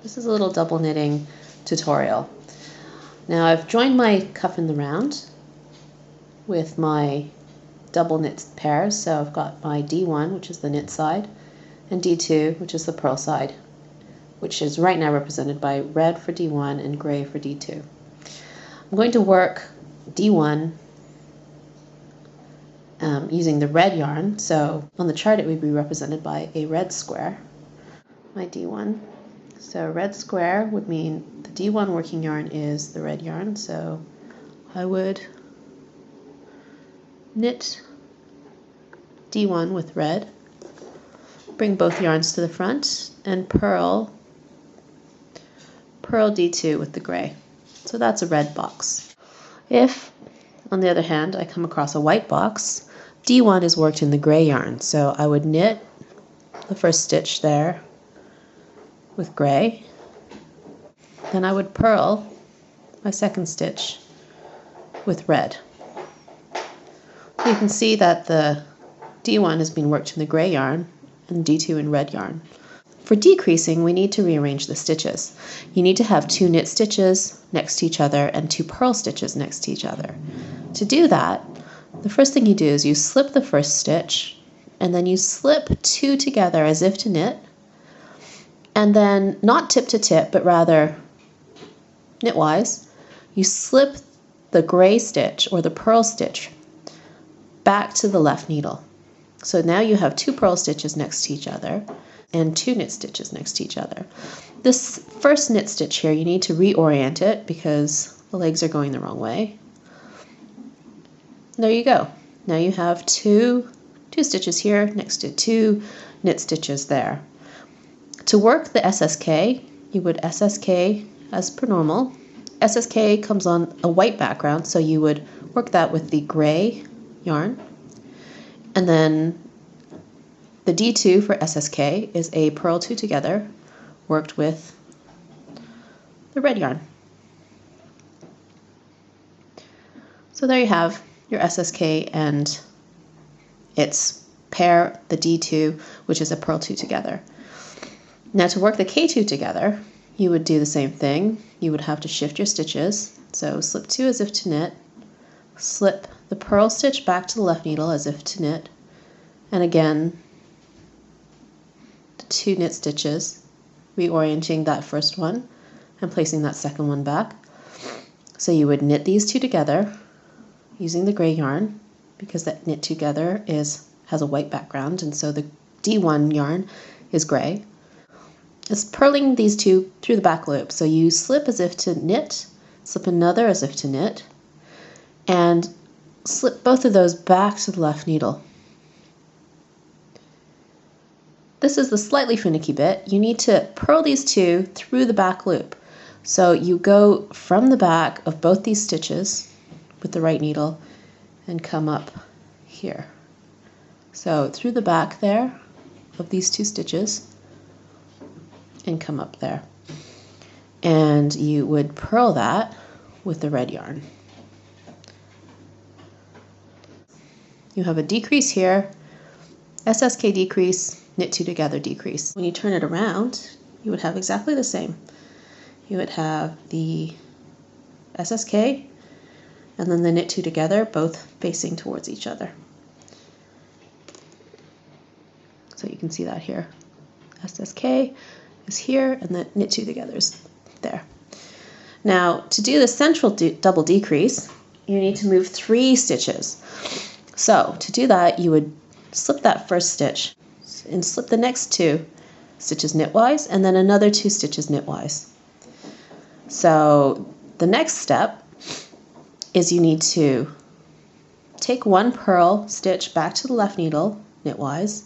This is a little double knitting tutorial. Now I've joined my cuff in the round with my double knit pairs. So I've got my D1, which is the knit side, and D2, which is the purl side, which is right now represented by red for D1 and gray for D2. I'm going to work D1 using the red yarn. So on the chart it would be represented by a red square, my D1. So red square would mean the D1 working yarn is the red yarn. So I would knit D1 with red, bring both yarns to the front, and purl D2 with the gray. So that's a red box. If, on the other hand, I come across a white box, D1 is worked in the gray yarn. So I would knit the first stitch there with gray, then I would purl my second stitch with red. You can see that the D1 has been worked in the gray yarn and D2 in red yarn. For decreasing, we need to rearrange the stitches. You need to have 2 knit stitches next to each other and 2 purl stitches next to each other. To do that, the first thing you do is you slip the first stitch, and then you slip 2 together as if to knit, and then not tip to tip, but rather knitwise, you slip the gray stitch or the purl stitch back to the left needle. So now you have 2 purl stitches next to each other and 2 knit stitches next to each other. This first knit stitch here, you need to reorient it because the legs are going the wrong way. There you go. Now you have two stitches here next to 2 knit stitches there. To work the SSK, you would SSK as per normal. SSK comes on a white background, so you would work that with the gray yarn. And then the D2 for SSK is a purl 2 together worked with the red yarn. So there you have your SSK and its pair, the D2, which is a purl 2 together. Now to work the K2 together, you would do the same thing. You would have to shift your stitches. So slip 2 as if to knit, slip the purl stitch back to the left needle as if to knit, and again the 2 knit stitches, reorienting that first one and placing that second one back. So you would knit these 2 together using the gray yarn because that knit together has a white background, and so the D1 yarn is gray. It's purling these 2 through the back loop. So you slip as if to knit, slip another as if to knit, and slip both of those back to the left needle. This is the slightly finicky bit. You need to purl these 2 through the back loop. So you go from the back of both these stitches with the right needle and come up here. So through the back there of these 2 stitches and come up there. And you would purl that with the red yarn. You have a decrease here, SSK decrease, knit 2 together decrease. When you turn it around, you would have exactly the same. You would have the SSK and then the knit 2 together, both facing towards each other. So you can see that here. SSK is here and the knit 2 together is there. Now to do the central double decrease, you need to move 3 stitches. So to do that, you would slip that first stitch and slip the next 2 stitches knitwise and then another 2 stitches knitwise. So the next step is you need to take 1 purl stitch back to the left needle knitwise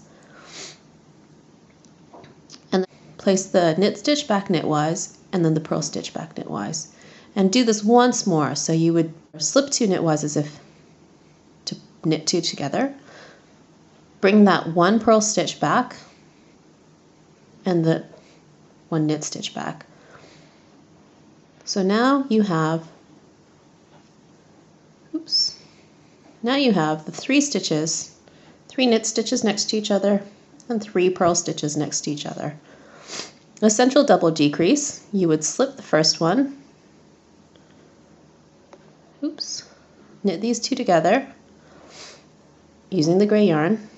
and place the knit stitch back knitwise and then the purl stitch back knitwise. And do this once more. So you would slip 2 knitwise as if to knit 2 together, bring that 1 purl stitch back and the 1 knit stitch back. So now you have the 3 stitches, 3 knit stitches next to each other and 3 purl stitches next to each other. A central double decrease, you would slip the first one, oops, knit these two together using the gray yarn,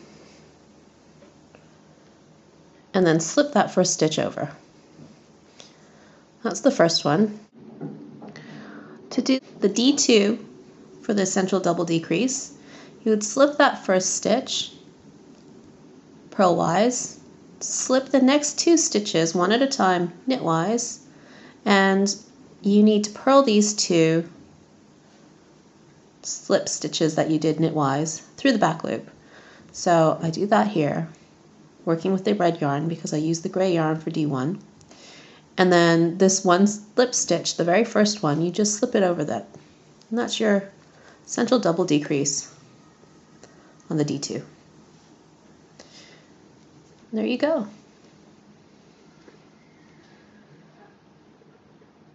and then slip that first stitch over. That's the first one. To do the D2 for the central double decrease, you would slip that first stitch purlwise, slip the next two stitches one at a time knitwise, and you need to purl these two slip stitches that you did knitwise through the back loop. So I do that here, working with the red yarn because I use the gray yarn for D1. And then this one slip stitch, the very first one, you just slip it over that. And that's your central double decrease on the D2. There you go.